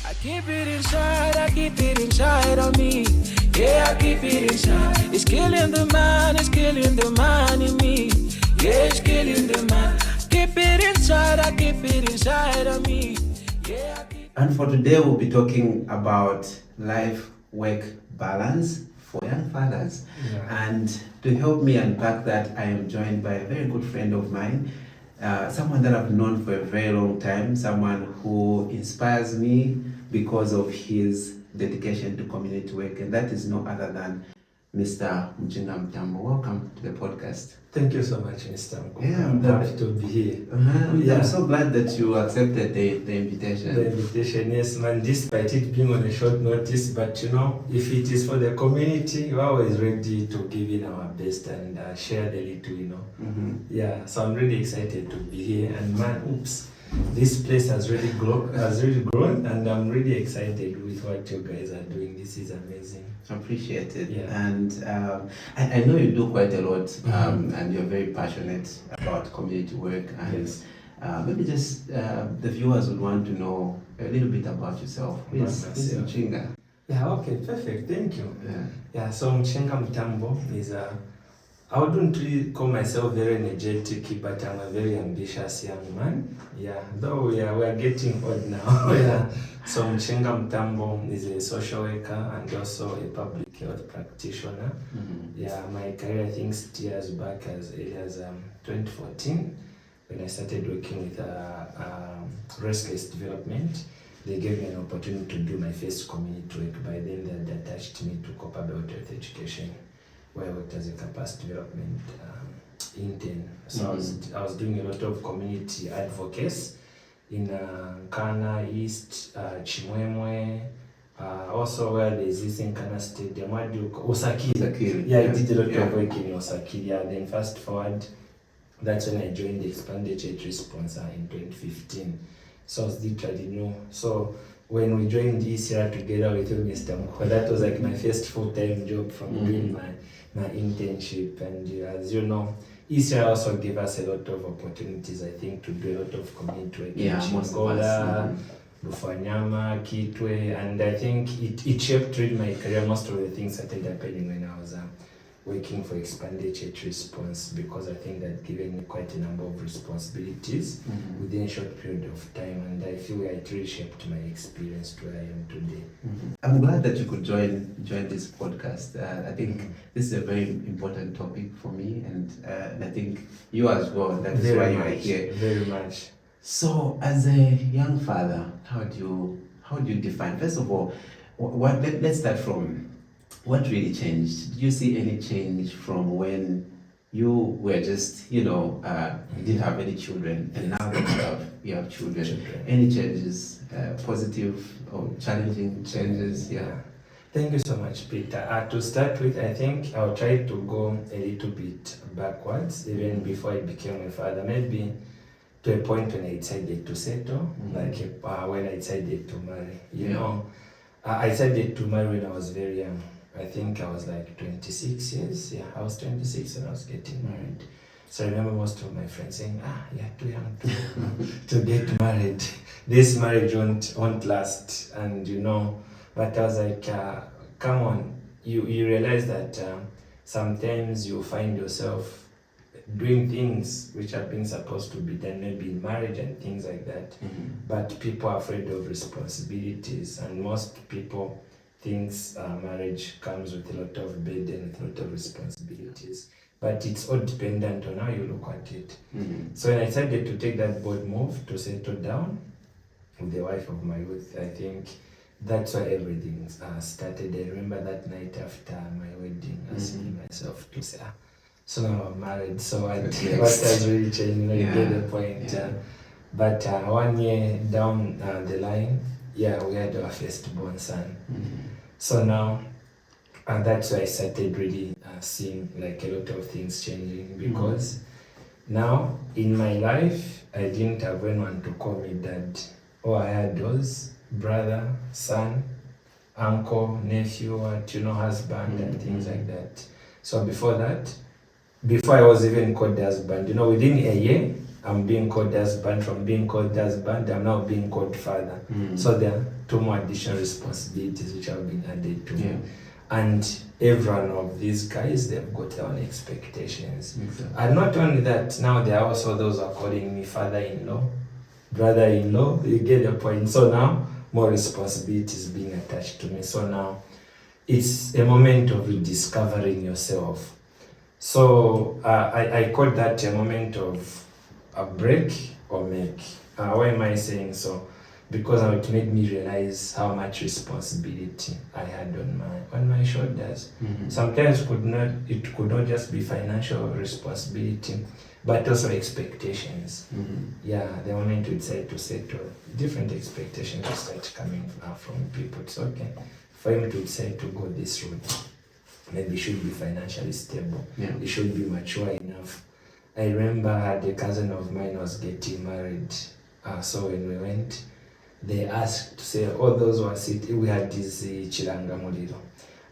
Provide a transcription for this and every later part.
I keep it inside of me. Yeah, I keep it inside. It's killing the man in me. Yeah, it's killing the man. Keep it inside, I keep it inside of me. Yeah. And for today, we'll be talking about life-work balance for young fathers. Yeah. And to help me unpack that, I am joined by a very good friend of mine, someone that I've known for a very long time, someone who inspires me because of his dedication to community work, and that is no other than Mr. Mchinga Mtambo. Welcome to the podcast. Thank you so much, Mr. Mko. Yeah, I'm happy to be here. I'm so glad that you accepted the invitation. The invitation, yes, man, despite it being on a short notice, but you know, if it is for the community, we're always ready to give in our best and share the little, you know. Yeah, so I'm really excited to be here, and man, this place has really grown, and I'm really excited with what you guys are doing. This is amazing. Appreciate it. Yeah. And I know you do quite a lot, and you're very passionate about community work. And Yes. maybe just the viewers would want to know a little bit about yourself. Who is Mchinga? Yeah, okay, perfect. Thank you. Yeah. So Mchinga Mtambo is I wouldn't really call myself very energetic, but I'm a very ambitious young man. Yeah, though we are getting old now. Yeah. So Mchinga Mtambo is a social worker and also a public health practitioner. Yeah, my career I think steers back as early as 2014 when I started working with race-based development. They gave me an opportunity to do my first community work. By then they attached me to corporate health education, where I worked as a capacity development intern. So I was doing a lot of community advocacy in Nkana East, Chimwemwe, also where there's this Nkana Stadium, Osakiri. Yeah, I did a lot of work in Osakiri. Yeah, then fast forward, that's when I joined the Expanded Church Response in 2015. So I was literally new. So when we joined ECR together with you, Mr. Mko, that was like my first full-time job from doing my internship. And as you know, ECR also gave us a lot of opportunities, I think, to do a lot of community work in Chingola, Bufanyama, Kitwe, and I think it shaped really my career. Most of the things started happening when I was working for Expanded Church Response, because I think that given me quite a number of responsibilities within a short period of time, and I feel it really shaped my experience to where I am today. I'm glad that you could join this podcast. I think this is a very important topic for me, and I think you as well. That is why you are here. Very much. So, as a young father, how do you define? First of all, let's start from what really changed. Did you see any change from when you were just, you didn't have any children, and now that you have children? Any changes, positive or challenging changes? Yeah. Thank you so much, Peter. To start with, I think I'll try to go a little bit backwards, even before I became a father. Maybe to a point when I decided to settle, like when I decided to marry. You know, I decided to marry when I was very young. I think I was like 26 years. Yeah, I was 26 when I was getting married. So I remember most of my friends saying, you're too young to get married. This marriage won't last. And but I was like, come on. You realize that sometimes you find yourself doing things which are being supposed to be done, maybe in marriage and things like that. But people are afraid of responsibilities, and most people thinks marriage comes with a lot of burden, with a lot of responsibilities. But it's all dependent on how you look at it. So when I decided to take that bold move to settle down with the wife of my youth, I think that's where everything started. I remember that night after my wedding, asking myself to say, so now I'm married, so what has really changed? You get the point. But 1 year down the line, we had our firstborn son. So now, that's why I started really seeing like a lot of things changing, because now in my life, I didn't have anyone to call me dad. All I had was brother, son, uncle, nephew, husband, and things like that. So before I was even called husband, within a year, I'm being called husband. From being called husband, I'm now being called father. So there are 2 more additional responsibilities which have been added to me. And every one of these guys, they've got their own expectations. And not only that, now there are also those who are calling me father-in-law, brother-in-law. You get the point. So now more responsibilities being attached to me. So now it's a moment of rediscovering yourself. So I call that a moment of a break or make. Why am I saying so? Because it made me realize how much responsibility I had on my shoulders. Sometimes it could not just be financial responsibility, but also expectations. The moment we decide to settle, different expectations will start coming from people. It's okay for him to decide to go this route. Maybe he should be financially stable. He should be mature enough. I remember I had a cousin of mine was getting married. So when we went, they asked to say, all those who are sitting, we had this Chiranga Muliro.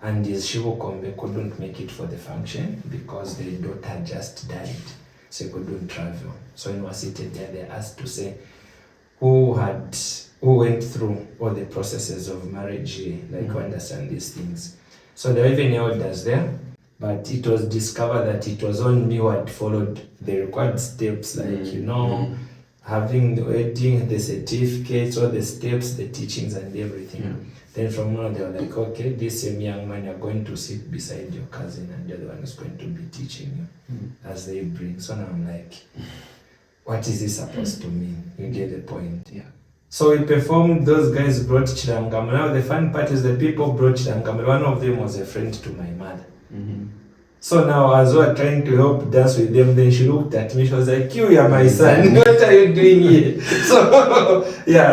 And this Shivukombe couldn't make it for the function because their daughter just died. So he couldn't travel. So when we were seated there, they asked to say, who went through all the processes of marriage, who understand these things. So there were even elders there, but it was discovered that it was on me who had followed the required steps, having the wedding, the certificates, all the steps, the teachings and everything. Then from now they were like, okay, this same young man, you're going to sit beside your cousin and the other one is going to be teaching you as they bring. So now I'm like, what is this supposed to mean? You get the point. So we performed, those guys brought Chirangam. Now the fun part is the people brought Chirangam. One of them was a friend to my mother. So now as we were trying to help dance with them, then she looked at me, she was like, you are my son, what are you doing here? So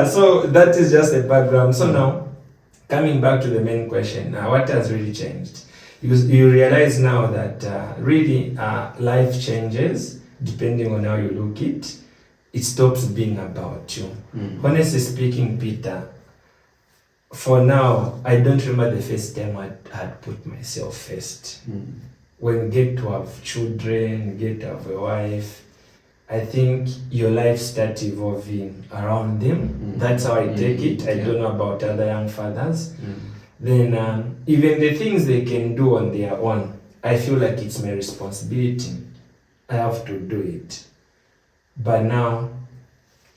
so that is just a background. So now, coming back to the main question, what has really changed? You realize now that really life changes depending on how you look it. It stops being about you. Honestly speaking, Peter, for now, I don't remember the first time I had put myself first. When you get to have children, you get to have a wife, I think your life starts evolving around them. That's how I take it. I don't know about other young fathers. Then even the things they can do on their own, I feel like it's my responsibility. I have to do it. But now,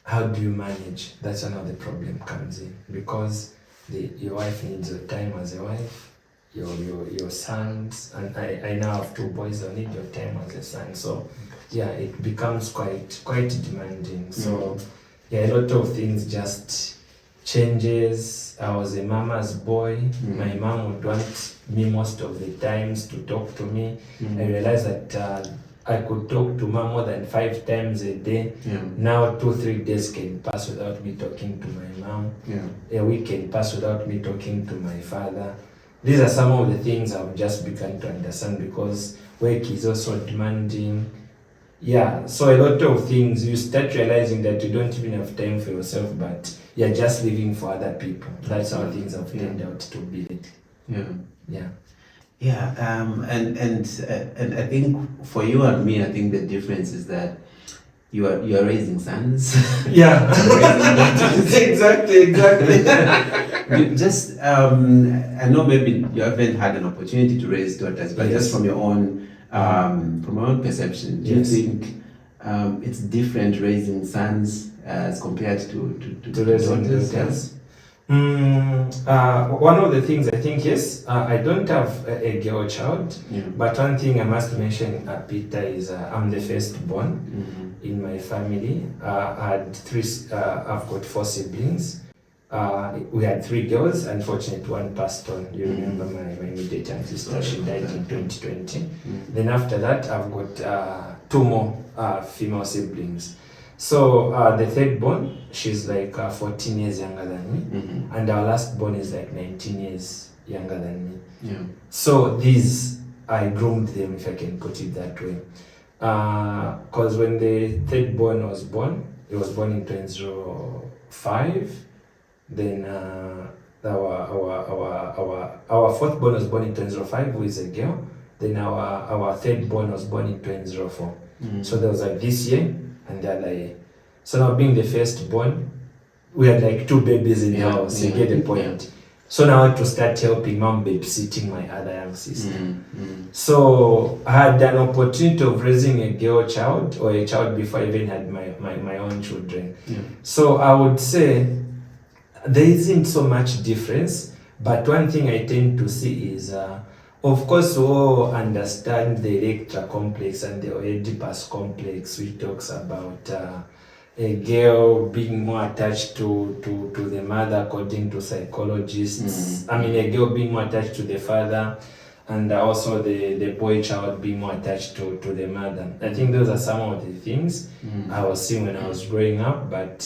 how do you manage? That's when the problem comes in. Because your wife needs your time as a wife, your sons, and I now have 2 boys, I need your time as a son. So it becomes quite demanding. So a lot of things just changes. I was a mama's boy. My mom would want me most of the times to talk to me. I realized that I could talk to mom more than 5 times a day. Now 2-3 days can pass without me talking to my mom. A week can pass without me talking to my father. These are some of the things I've just begun to understand because work is also demanding. So a lot of things, you start realizing that you don't even have time for yourself, but you're just living for other people. That's how things have turned out to be. And I think for you and me, I think the difference is that you are raising sons. Exactly. I know maybe you haven't had an opportunity to raise daughters, but just from your own perception, do you think it's different raising sons as compared to raising daughters? One of the things I think, yes, I don't have a girl child, but one thing I must mention, Peter, is I'm the firstborn in my family. I've got 4 siblings. We had 3 girls. Unfortunately, one passed on. You remember my immediate sister, she died in 2020. Then after that, I've got 2 more female siblings. So the third born, she's like 14 years younger than me, and our last born is like 19 years younger than me. So these, I groomed them, if I can put it that way. Because when the third born was born, he was born in 2005. Then our fourth born was born in 2005, who is a girl. Then our third born was born in 2004. So there was like this year. And they're like, so now being the firstborn, we had like 2 babies in the house, you get the point. So now I had to start helping mom babysitting my other young sister. So I had an opportunity of raising a girl child or a child before I even had my own children. So I would say there isn't so much difference, but one thing I tend to see is, of course, we all understand the Electra complex and the Oedipus complex, which talks about a girl being more attached to the mother, according to psychologists. I mean, a girl being more attached to the father, and also the boy child being more attached to the mother. I think those are some of the things I was seeing when I was growing up, but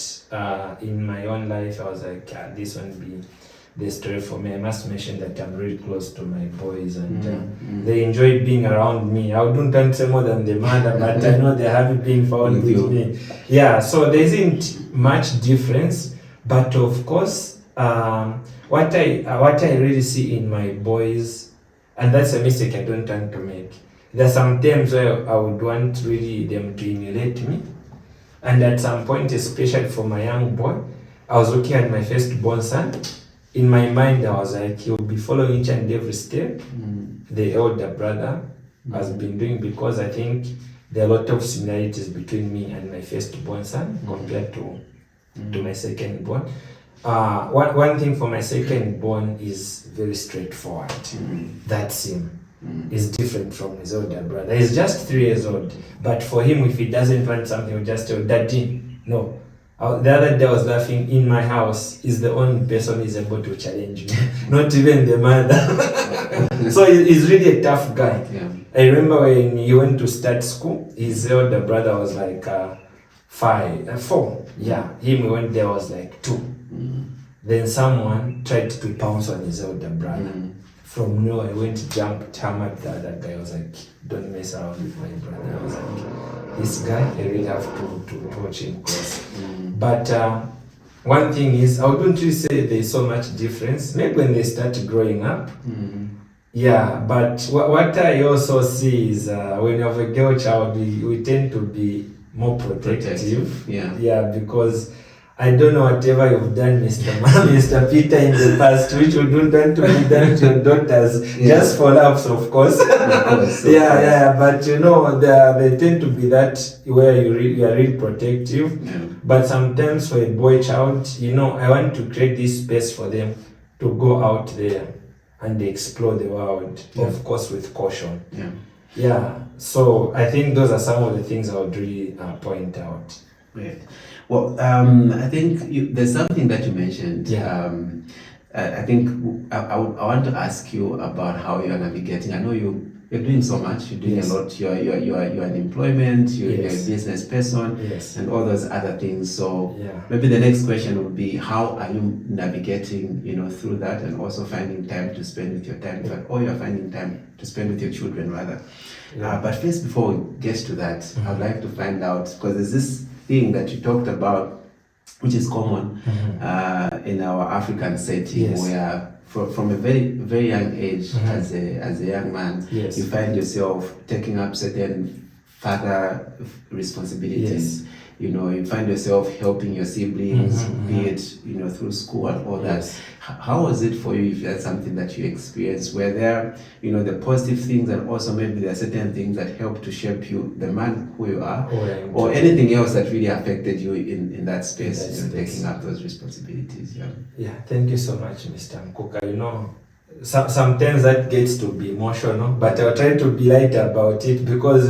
in my own life, I was like, this won't be the story for me. I must mention that I'm really close to my boys, and they enjoy being around me. I wouldn't want to say more than the mother, but I know they're happy being found with me. Yeah, so there isn't much difference, but of course, what I really see in my boys, and that's a mistake I don't want to make. There are some times where I would want really them to emulate me, and at some point, especially for my young boy, I was looking at my firstborn son. In my mind, I was like, he'll be following each and every step the elder brother has been doing, because I think there are a lot of similarities between me and my firstborn son compared to my secondborn. One thing for my secondborn is very straightforward. That's him. Is different from his older brother. He's just 3 years old, but for him, if he doesn't want something, he'll just tell Daddy, no. The other day I was laughing, in my house, he's the only person who is able to challenge me, not even the mother. So he's really a tough guy. I remember when he went to start school, his elder brother was like 4. Yeah, him went there was like 2. Then someone tried to pounce on his elder brother. From nowhere, I went to jump, hammered the other guy. I was like, don't mess around with my brother. I was like, this guy, I really have to watch him close. But one thing is, I wouldn't really say there's so much difference. Maybe when they start growing up. Yeah, but what I also see is when you have a girl child, we tend to be more protective. Yeah, because I don't know whatever you've done, Mr. Peter, in the past, which you don't want to be done to your daughters, just for laughs, of course. But you know, they tend to be that where you are really protective. But sometimes for a boy child, you know, I want to create this space for them to go out there and explore the world, of course, with caution. So I think those are some of the things I would really point out. Great. Well, I think there's something that you mentioned. I think I want to ask you about how you are navigating. I know you're doing so much. You're doing a lot. You're in employment. You're a business person, and all those other things. So maybe the next question would be, how are you navigating, through that, and also finding time to spend with your time, or you're finding time to spend with your children rather. But first, before we get to that, I'd like to find out, because there's this thing that you talked about, which is common in our African setting, where from a very, very young age, as a young man, you find yourself taking up certain father responsibilities. You find yourself helping your siblings, be it through school and all that. How was it for you, if that's something that you experienced? Were there the positive things, and also maybe there are certain things that help to shape you, the man who you are, or anything else that really affected you in that space, taking up those responsibilities? Thank you so much, Mr. Mkuka. Sometimes that gets to be emotional, but I'll try to be light about it, because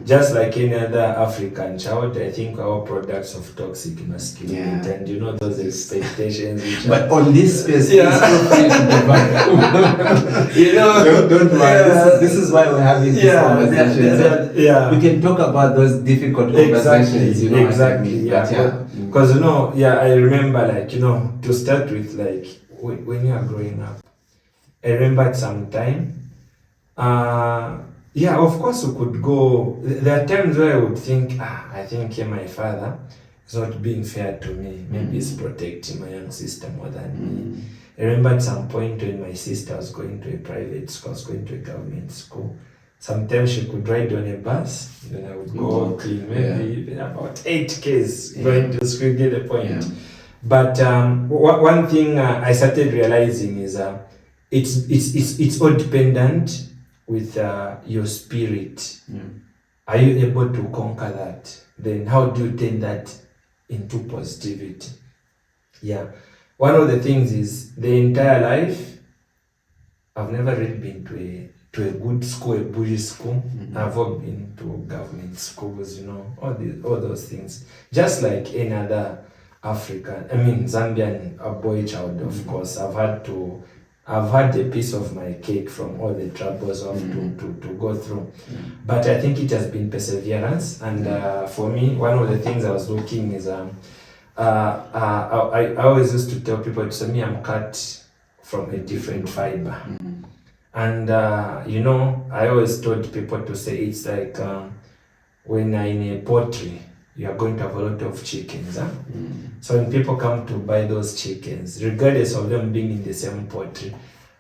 just like any other African child, I think our products of toxic masculinity and those expectations. But on this space, feel free to be back. Don't worry. This is why we're having this conversation. We can talk about those difficult conversations. Exactly. Because I remember, to start with, when you are growing up, I remember at some time, of course we could go. There are times where I would think, I think my father is not being fair to me. Maybe he's protecting my young sister more than me. I remember at some point when my sister was going to a private school, I was going to a government school. Sometimes she could ride on a bus, then I would go clean, maybe even about 8 Ks going to school, get the point. Yeah. But one thing I started realizing is it's all dependent with your spirit. Yeah. Are you able to conquer that? Then how do you turn that into positivity? Yeah. One of the things is the entire life, I've never really been to a good school, a Buddhist school. I've all been to government schools, all those things. Just like any other Zambian boy child, of course. I've had a piece of my cake from all the troubles of to go through. But I think it has been perseverance. And for me, one of the things I was looking is I always used to tell people, to me, I'm cut from a different fiber. And I always told people to say it's like when you're in a poultry, you are going to have a lot of chickens. So when people come to buy those chickens, regardless of them being in the same poultry,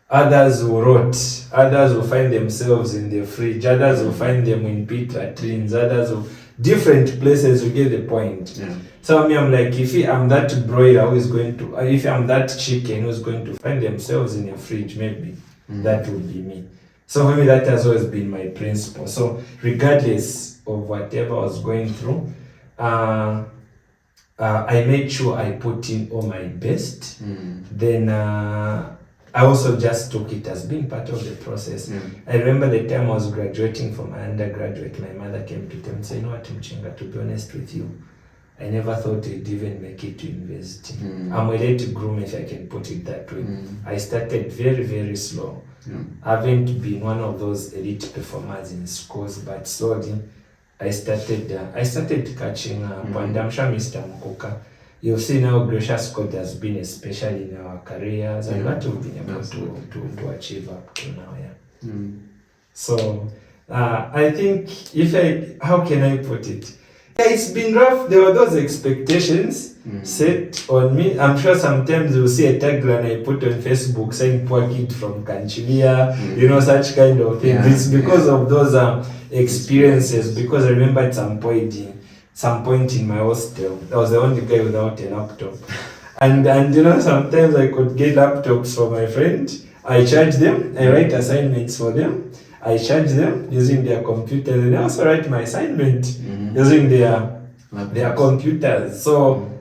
others will rot, others will find themselves in the fridge, others will find them in pit latrines, others will different places. You get the point. Yeah. So I'm like, if I'm that broiler who is going to, if I'm that chicken who's going to find themselves in a fridge, maybe that would be me. So for me, that has always been my principle. So regardless of whatever I was going through, I made sure I put in all my best. Then I also just took it as being part of the process. I remember the time I was graduating from my undergraduate, my mother came to tell me, say, you know what, Mchinga, to be honest with you, I never thought you'd even make it to university. I'm a late groom, if I can put it that way. I started very, very slow. I haven't been one of those elite performers in schools, but slowly I started catching up. And I'm sure Mr. Mkuka, you'll see now gracious God has been, especially in our careers, and what we've been able to achieve up to now. So I think how can I put it? Yeah, it's been rough. There were those expectations set on me. I'm sure sometimes you'll see a tagline I put on Facebook saying poor kid from Kanchilia, such kind of things. Yeah. It's because of those experiences, because I remember at some point in my hostel, I was the only guy without a laptop. And sometimes I could get laptops for my friend. I charge them, I write assignments for them. I charge them using their computers, and I also write my assignment using their computers. So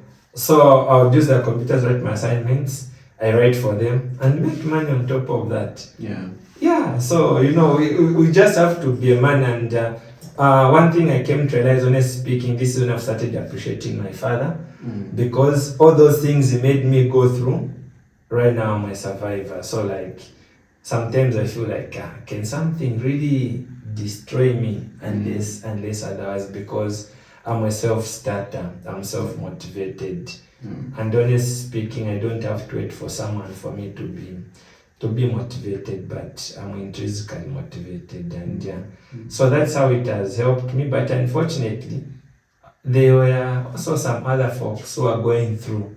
I'll use their computers, write my assignments, I write for them, and make money on top of that. Yeah. So we just have to be a man. And one thing I came to realize, honestly speaking, this is when I've started appreciating my father, because all those things he made me go through. Right now I'm a survivor. So like, sometimes I feel like, can something really destroy me unless otherwise, because I'm a self-starter, I'm self-motivated. And honestly speaking, I don't have to wait for someone for me to be motivated, but I'm intrinsically motivated. And so that's how it has helped me. But unfortunately, there were also some other folks who are going through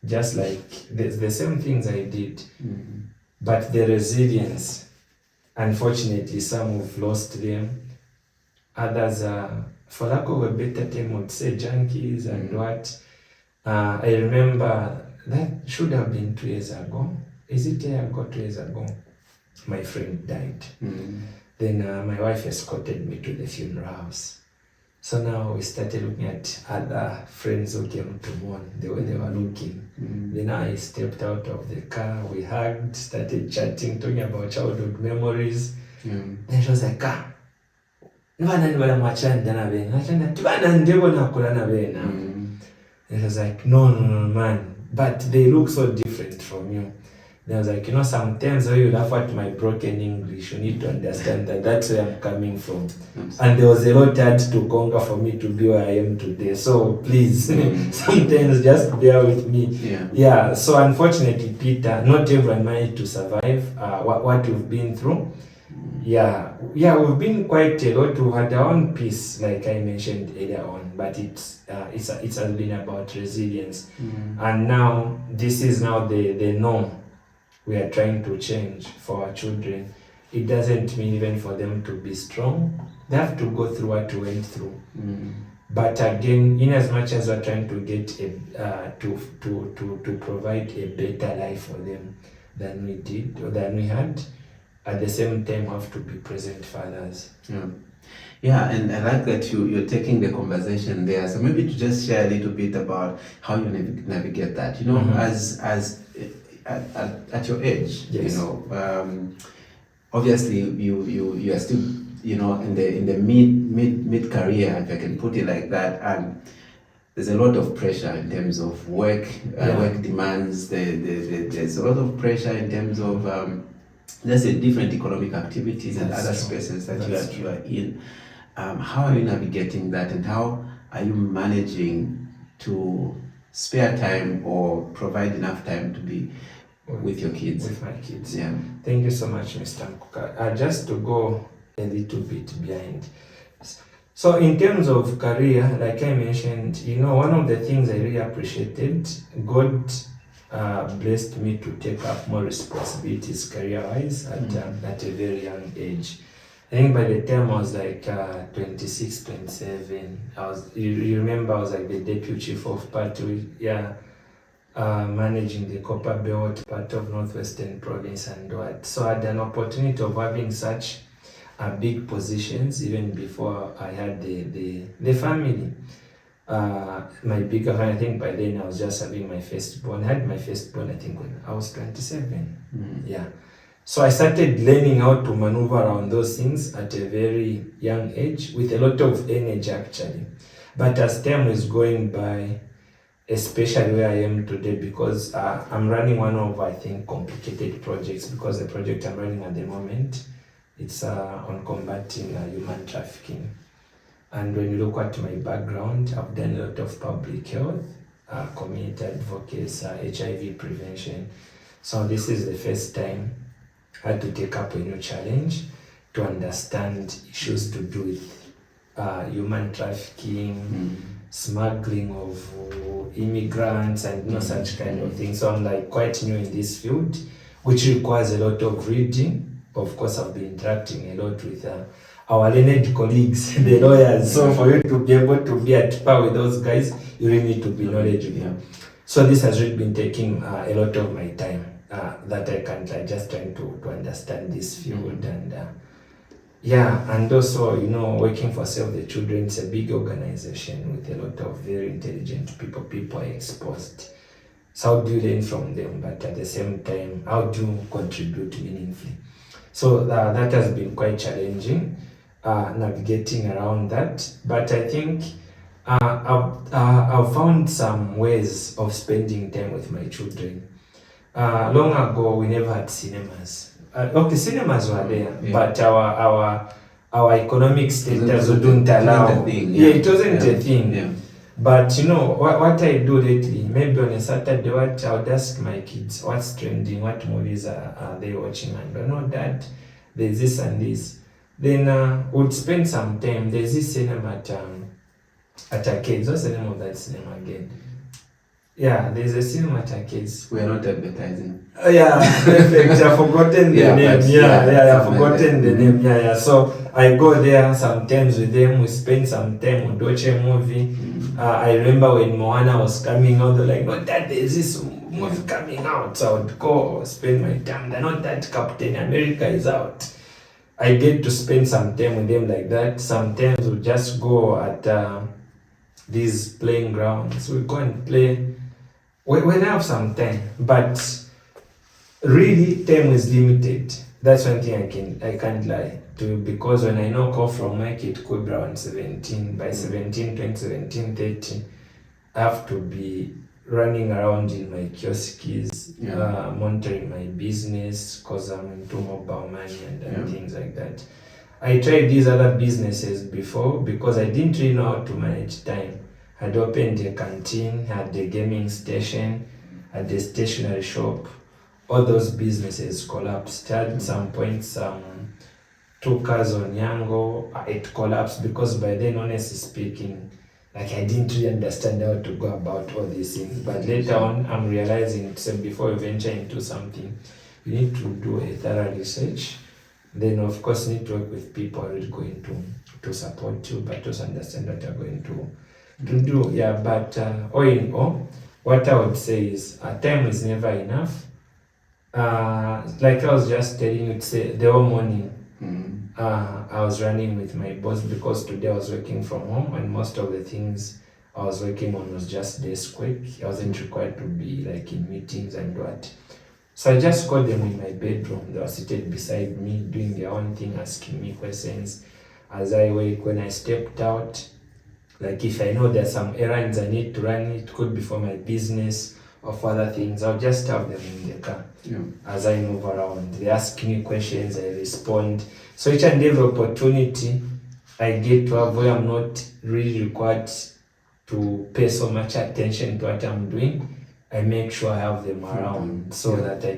just like the same things I did. But the resilience, unfortunately, some have lost them. Others are, for lack of a better term, would say junkies and what. I remember that should have been 2 years ago. Is it a year ago, 2 years ago? My friend died. Then my wife escorted me to the funeral house. So now we started looking at other friends who came to mourn, the way they were looking. Then I stepped out of the car, we hugged, started chatting, talking about childhood memories. Then she was like, and I was like, no, man. But they look so different from you. Then I was like, sometimes when you laugh at my broken English, you need to understand that that's where I'm coming from. And there was a lot had to conquer for me to be where I am today. So please, sometimes just bear with me. Yeah. So unfortunately, Peter, not everyone managed to survive what we've been through. Yeah, we've been quite a lot. We've had our own peace, like I mentioned earlier on, but it has been about resilience. And now this is now the norm we are trying to change for our children. it doesn't mean even for them to be strong. They have to go through what we went through. But again, in as much as we're trying to get to provide a better life for them than we did or than we had, at the same time we have to be present fathers. Yeah, and I like that you're taking the conversation there. So maybe to just share a little bit about how you navigate that. You know, as at your age, yes. You know, obviously you are still, you know, in the mid career, if I can put it like that, and there's a lot of pressure in terms of work. Work demands. There's a lot of pressure in terms of let's say different economic activities and other spaces that you are in. How are you navigating that, and how are you managing to spare time or provide enough time to be with your kids? With my kids. Yeah. Thank you so much, Mr. Mkuka. Just to go a little bit behind. So in terms of career, like I mentioned, you know, one of the things I really appreciated, God blessed me to take up more responsibilities career-wise at a very young age. I think by the time I was like 26, 27, you remember I was like the deputy chief of party, managing the Copper Belt, part of Northwestern Province and what. So I had an opportunity of having such big positions even before I had the family. My bigger family, I think by then I was just having my firstborn. I had my firstborn, I think, when I was 27. Yeah. So I started learning how to maneuver around those things at a very young age with a lot of energy actually. But as time was going by, especially where I am today, because I'm running one of, I think, complicated projects, because the project I'm running at the moment, it's on combating human trafficking. And when you look at my background, I've done a lot of public health, community advocacy, HIV prevention. So this is the first time I had to take up a new challenge to understand issues to do with human trafficking, smuggling of immigrants, and such kind of things. So I'm like quite new in this field, which requires a lot of reading. Of course, I've been interacting a lot with our learned colleagues, the lawyers. So for you to be able to be at par with those guys, you really need to be knowledgeable. Yeah. So this has really been taking a lot of my time that I can't just trying to understand this field. And and also, you know, working for Save the Children, it's a big organization with a lot of very intelligent people. People are exposed. So how do you learn from them? But at the same time, how do you contribute meaningfully? So that has been quite challenging, navigating around that. But I think I've found some ways of spending time with my children. Long ago, we never had cinemas. Okay, cinemas were there, but our economic status wouldn't allow. It wasn't a thing. Yeah. But you know what I do lately, maybe on a Saturday, I'll ask my kids what's trending, what movies are they watching, and I know that there's this and this. Then we'd spend some time. There's this cinema at Arcades. What's the name of that cinema again? Yeah, there's a cinema at Arcades. We're not advertising. Perfect. I've forgotten the name. I've forgotten the name. So I go there sometimes with them. We spend some time, we watch a movie. I remember when Moana was coming out, they're like, no, Dad, there's this movie coming out. So I would go spend my time. They're not that Captain America is out. I get to spend some time with them like that. Sometimes we just go at these playing grounds. We go and play when I have some time. But really, time is limited. That's one thing I can't lie to, because when I knock off from work, it could be around 17. By 17, 30, I have to be running around in my kiosks, monitoring my business, because I'm into mobile money and things like that. I tried these other businesses before because I didn't really know how to manage time. I'd opened a canteen, had a gaming station, had a stationery shop. All those businesses collapsed. At some point, some 2 cars on Yango, it collapsed because by then, honestly speaking, like I didn't really understand how to go about all these things. But later on, I'm realizing, so before you venture into something, you need to do a thorough research, Then of course you need to work with people who are really going to support you, but also understand what you're going to do. Yeah, but all in all, what I would say is time is never enough. Like I was just telling you, the whole morning I was running with my boss because today I was working from home and most of the things I was working on was just desk work. I wasn't required to be like in meetings and what. So I just called them in my bedroom. They were seated beside me, doing their own thing, asking me questions. As I wake, when I stepped out, like if I know there's some errands I need to run, it could be for my business or for other things, I'll just have them in the car. Yeah. As I move around. They ask me questions, I respond. So each and every opportunity I get to have where I'm not really required to pay so much attention to what I'm doing, I make sure I have them around so that I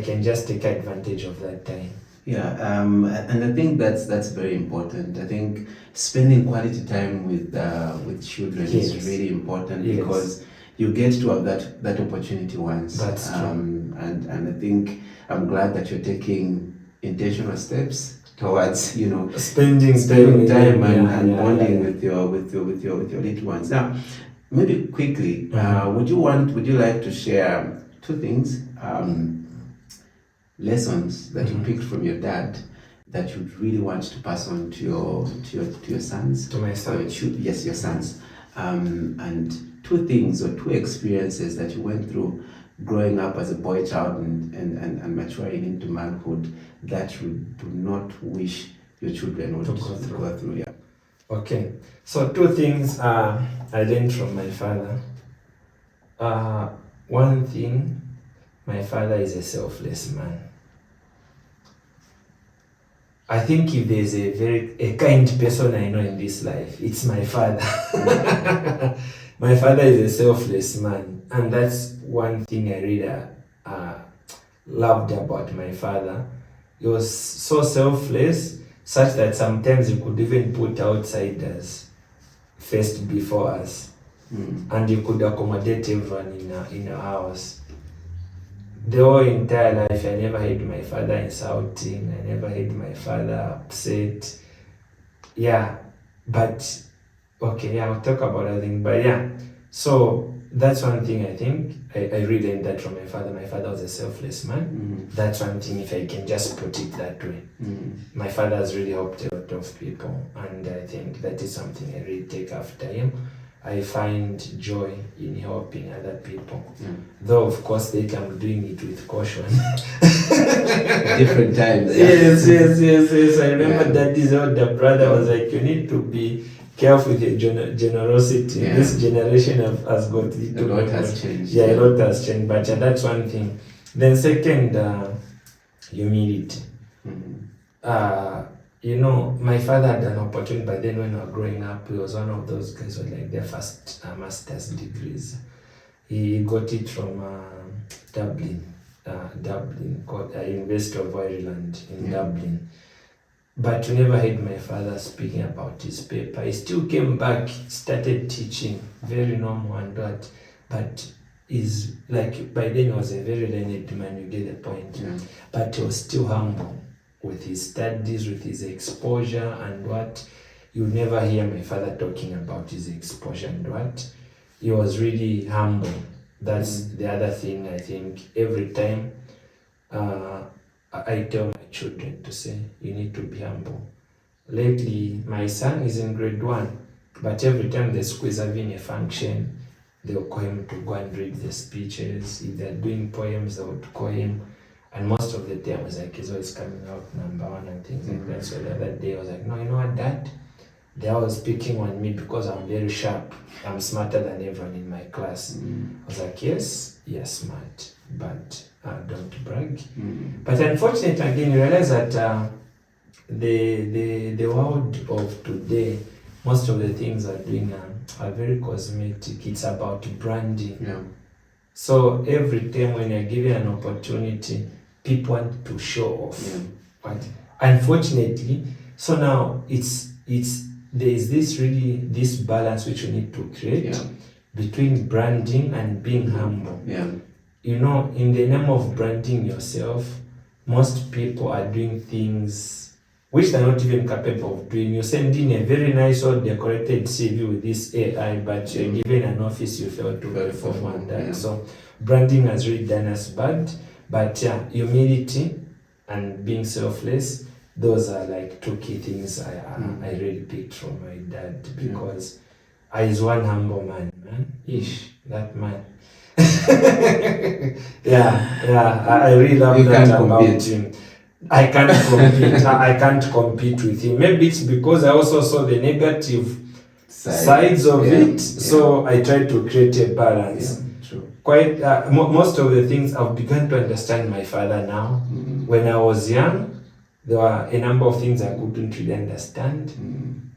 can just take advantage of that time. Yeah, and I think that's very important. I think spending quality time with children is really important because you get to have that opportunity once. That's true. And I think I'm glad that you're taking intentional steps towards spending time and bonding with your little ones. Now, maybe quickly, would you like to share two things, lessons that you picked from your dad that you really want to pass on to your sons? To my sons? Yes, your sons. And two things or two experiences that you went through growing up as a boy child and maturing into manhood that you do not wish your children would go through. Yeah. Okay. So two things I learned from my father. One thing, my father is a selfless man. I think if there's a kind person I know in this life, it's my father. My father is a selfless man, and that's one thing I really loved about my father. He was so selfless, such that sometimes he could even put outsiders first before us, and he could accommodate everyone in our house. The whole entire life, I never heard my father insulting. I never heard my father upset. Yeah, but okay, I'll talk about that thing. But yeah, so that's one thing I think I really learned that from my father. My father was a selfless man. That's one thing, if I can just put it that way. My father has really helped a lot of people, and I think that is something I really take after him. I find joy in helping other people. Though, of course, they can doing it with caution. Different times. Yes. I remember that his older brother was like, you need to be careful with your generosity. This generation has got a lot has changed. Yeah, a lot has changed. But that's one thing. Then second, humility. My father had an opportunity, but then when we were growing up, he was one of those guys who had like their first master's degrees. He got it from Dublin, called University of Ireland in Dublin. But we never heard my father speaking about his paper. He still came back, started teaching, very normal and that. But is like by then he was a very learned man, you get the point. But he was still humble with his studies, with his exposure and what. You never hear my father talking about his exposure and what. He was really humble. That's the other thing I think. Every time I tell my children to say, you need to be humble. Lately, my son is in grade 1, but every time the school is having a function, they'll call him to go and read the speeches. If they're doing poems, they would call him. And most of the time, it's like he's always coming out number 1 and things like that. So the other day, I was like, no, you know what, Dad? They were picking on me because I'm very sharp. I'm smarter than everyone in my class. I was like, yes, you're smart, but don't brag. But unfortunately, again, you realize that the world of today, most of the things are doing are very cosmetic. It's about branding. So every time when you're given an opportunity, people want to show off. But unfortunately, so now there is this balance which you need to create between branding and being humble. In the name of branding yourself, most people are doing things which they're not even capable of doing. You send in a very nice or decorated CV with this AI, but you're given an office you fail to perform on that. Yeah. So branding has really done us bad. But yeah, humility and being selfless, those are like two key things I really picked from my dad, because I is one humble man. That man. I really love that about him. I can't compete. I can't compete with him. Maybe it's because I also saw the negative sides of it. So I tried to create a balance. True. Quite most of the things I've begun to understand my father now. When I was young, there were a number of things I couldn't really understand.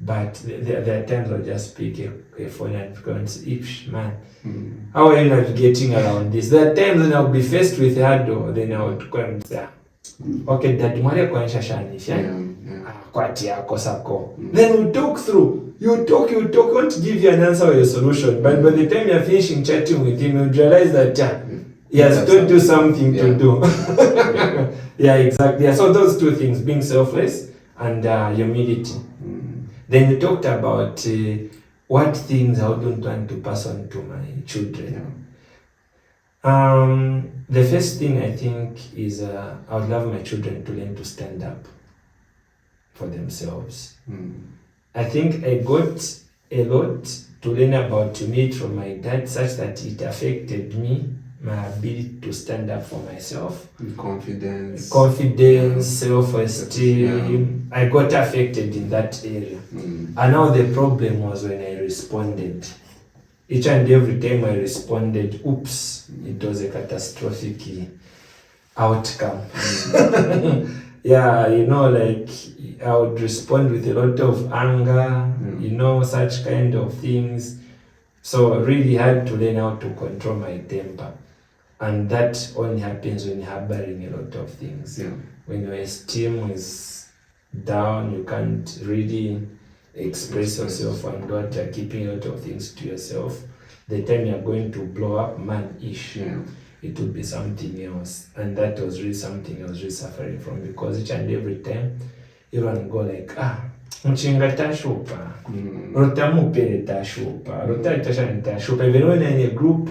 But there are times I'll just pick a phone and go and say, man, how are you navigating around this? There are times when I'll be faced with a hurdle, then I would go and say, okay, Dad, then we talk through. You talk, won't give you an answer or a solution. But by the time you're finishing chatting with him, you realize that he has told you something to do. Yeah, exactly. Yeah, so those two things, being selfless and humility. Then you talked about what things I wouldn't want to pass on to my children. The first thing I think is I would love my children to learn to stand up for themselves. I think I got a lot to learn about humility from my dad, such that it affected me, my ability to stand up for myself. Confidence, self-esteem. I got affected in that area. And now the problem was when I responded. Each and every time I responded, it was a catastrophic outcome. Yeah, like I would respond with a lot of anger, such kind of things. So I really had to learn how to control my temper. And that only happens when you're harboring a lot of things. When your esteem is down, you can't really express yourself, and what you're keeping a lot of things to yourself. The time you're going to blow up, it would be something else. And that was really something I was really suffering from, because each and every time everyone go like, Mchinga tashupa, rotamupere tashupa, rotatashani tashupa. Even when in a group,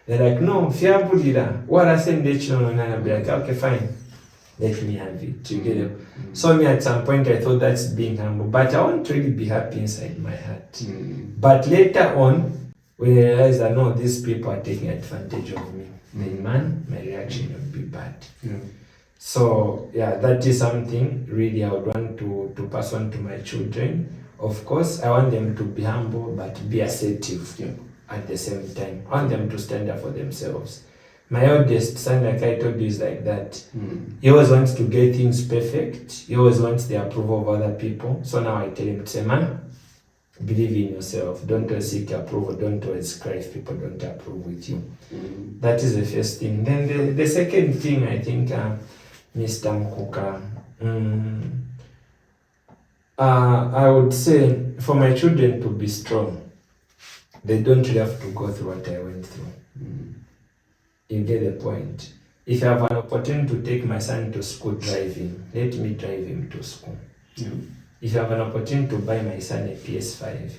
they're like, no, fiabulira, what I send it, and I'll be like, okay, fine, let me have it. You get it? So me at some point I thought that's being humble, but I won't really be happy inside my heart. But later on, when I realized that no, these people are taking advantage of me, then my reaction would be bad. So that is something really I would want to pass on to my children. Of course, I want them to be humble, but be assertive at the same time. I want them to stand up for themselves. My oldest son, like I told you, is like that. He always wants to get things perfect. He always wants the approval of other people. So now I tell him to say, man, believe in yourself. Don't always seek approval. Don't always cry if people don't approve with you. That is the first thing. Then the second thing, I think, Mr. Mkuka, I would say for my children to be strong, they don't really have to go through what I went through. You get the point. If I have an opportunity to take my son to school driving, let me drive him to school. If I have an opportunity to buy my son a PS5,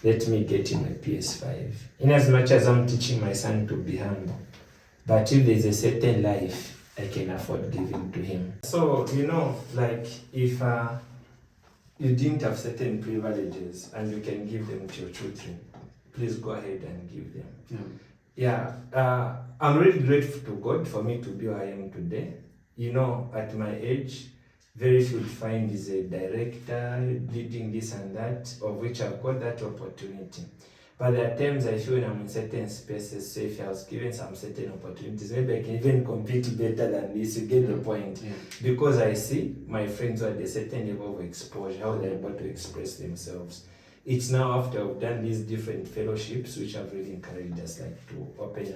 let me get him a PS5. In as much as I'm teaching my son to be humble, but if there's a certain life I can afford giving to him. So, like if you didn't have certain privileges and you can give them to your children, please go ahead and give them. I'm really grateful to God for me to be who I am today. At my age, very few find is a director leading this and that, of which I've got that opportunity. But there are times I feel when I'm in certain spaces, so if I was given some certain opportunities, maybe I can even compete better than this. You get the point? Because I see my friends who are at a certain level of exposure, how they're able to express themselves. It's now after I've done these different fellowships, which have really encouraged us to open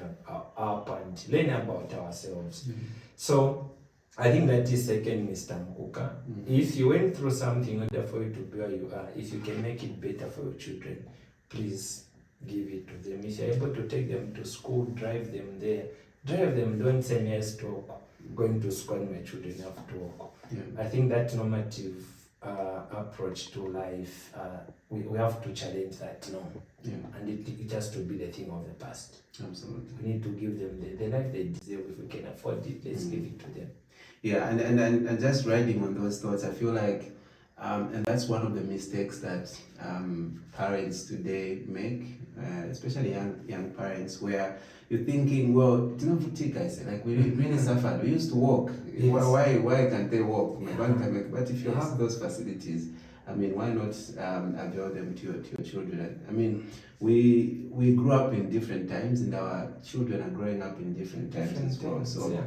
up and learn about ourselves. So I think that is second, Mr. Mkuka. If you went through something in order for you to be where you are, if you can make it better for your children, please give it to them. If you're able to take them to school, drive them there. Drive them, don't say nice talk. going to school and my children have to walk. Yeah. I think that normative approach to life, we have to challenge that norm. Yeah. And it has to be the thing of the past. Absolutely. We need to give them the life they deserve. If we can afford it, let's give it to them. Yeah, and just riding on those thoughts, I feel like, and that's one of the mistakes that parents today make, especially young parents, where you're thinking, well, like we really suffered. We used to walk. Yes. Why can't they walk? Yeah. But if you Yes. have those facilities, I mean, why not avail them to your children? I mean, we grew up in different times, and our children are growing up in different times as well. So. Yeah.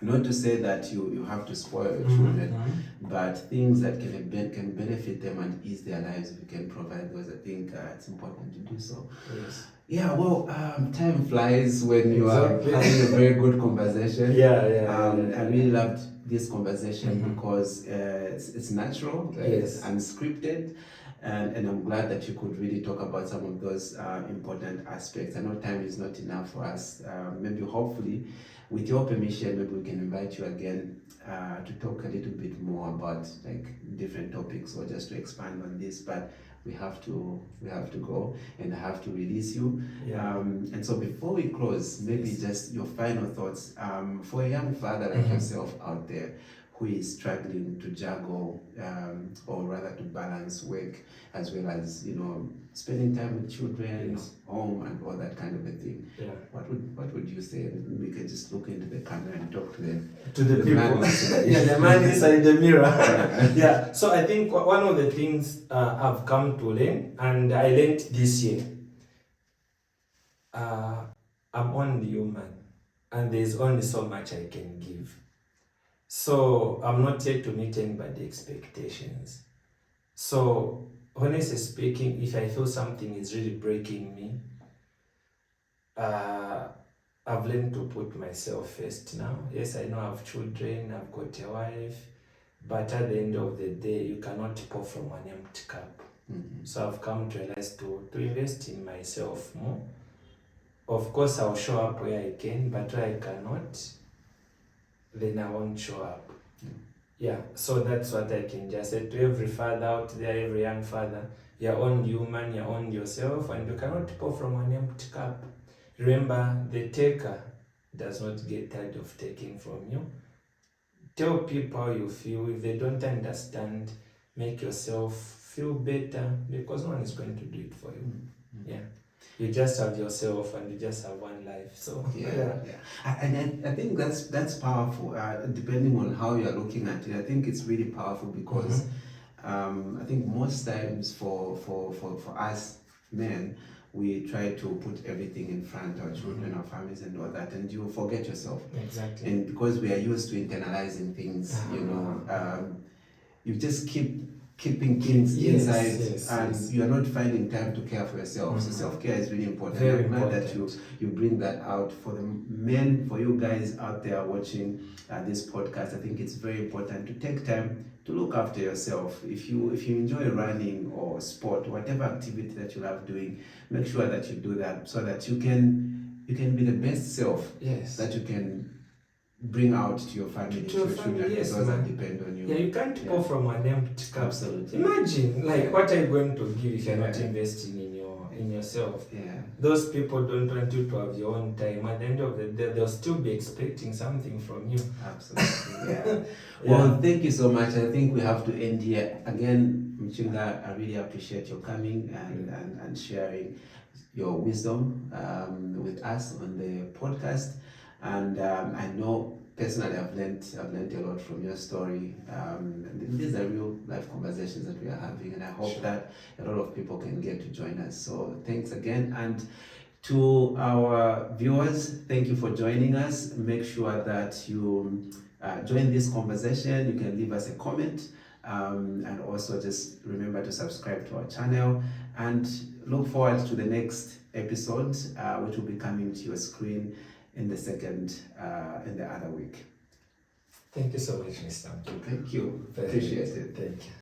Not to say that you have to spoil your children, but things that can benefit them and ease their lives, if you can provide those, I think it's important to do so. Yes. Yeah, well, time flies when you are Exactly. having a very good conversation. Yeah. I really loved this conversation Mhm. because it's natural, Yes. it's unscripted. And I'm glad that you could really talk about some of those important aspects. I know time is not enough for us. Maybe, hopefully, with your permission, maybe we can invite you again to talk a little bit more about like different topics, or just to expand on this. But we have to go, and I have to release you. Yeah. And so before we close, maybe Yes. just your final thoughts for a young father like Mhm. yourself out there, who is struggling to juggle, or rather to balance work, as well as, spending time with children, Yes. home, and all that kind of a thing. Yeah. What would you say? We can just look into the camera and talk to them. To the people. man inside. Yeah, the man inside the mirror. Yeah. So I think one of the things I've come to learn, and I learned this year, I'm only human, and there's only so much I can give. So I'm not here to meet anybody's expectations. So honestly speaking, if I feel something is really breaking me, I've learned to put myself first now. Yes, I know I have children, I've got a wife, but at the end of the day, you cannot pour from an empty cup. Mhm. So I've come to realize to invest in myself more. Of course, I'll show up where I can, but where I cannot, then I won't show up. Yeah, so that's what I can just say to every father out there, every young father. You're only human, you're only yourself, and you cannot pour from an empty cup. Remember, the taker does not get tired of taking from you. Tell people how you feel. If they don't understand, make yourself feel better, because no one is going to do it for you. Yeah. You just have yourself, and you just have one life. So Yeah. And I think that's powerful. Depending on how you're looking at it, I think it's really powerful because I think most times for us men, we try to put everything in front, our children, our families, and all that, and you forget yourself. Exactly. And because we are used to internalizing things, you just keeping things inside, and you are not finding time to care for yourself. So self-care is really important. Very I'm glad that important. you bring that out for the men, for you guys out there watching this podcast. I think it's very important to take time to look after yourself. If you enjoy running or sport, whatever activity that you love doing, make sure that you do that, so that you can be the best self that you can bring out to your family, to your children, yes, those that man. depend on you. Yeah, you can't pour from an empty cup. Absolutely. Imagine, what are you going to give if you're not investing in yourself? Yeah. Those people don't want you to have your own time. At the end of the day, they'll still be expecting something from you. Absolutely. Yeah. Well, thank you so much. I think we have to end here. Again, Mchinga, I really appreciate your coming and sharing your wisdom with us on the podcast. And I know personally I've learned a lot from your story. And these are real life conversations that we are having, and I hope that a lot of people can get to join us. So thanks again. And to our viewers, thank you for joining us. Make sure that you join this conversation. You can leave us a comment, and also just remember to subscribe to our channel, and look forward to the next episode, which will be coming to your screen in the other week. Thank you so much, Mr. Thank you. Very Appreciate good. it. Thank you.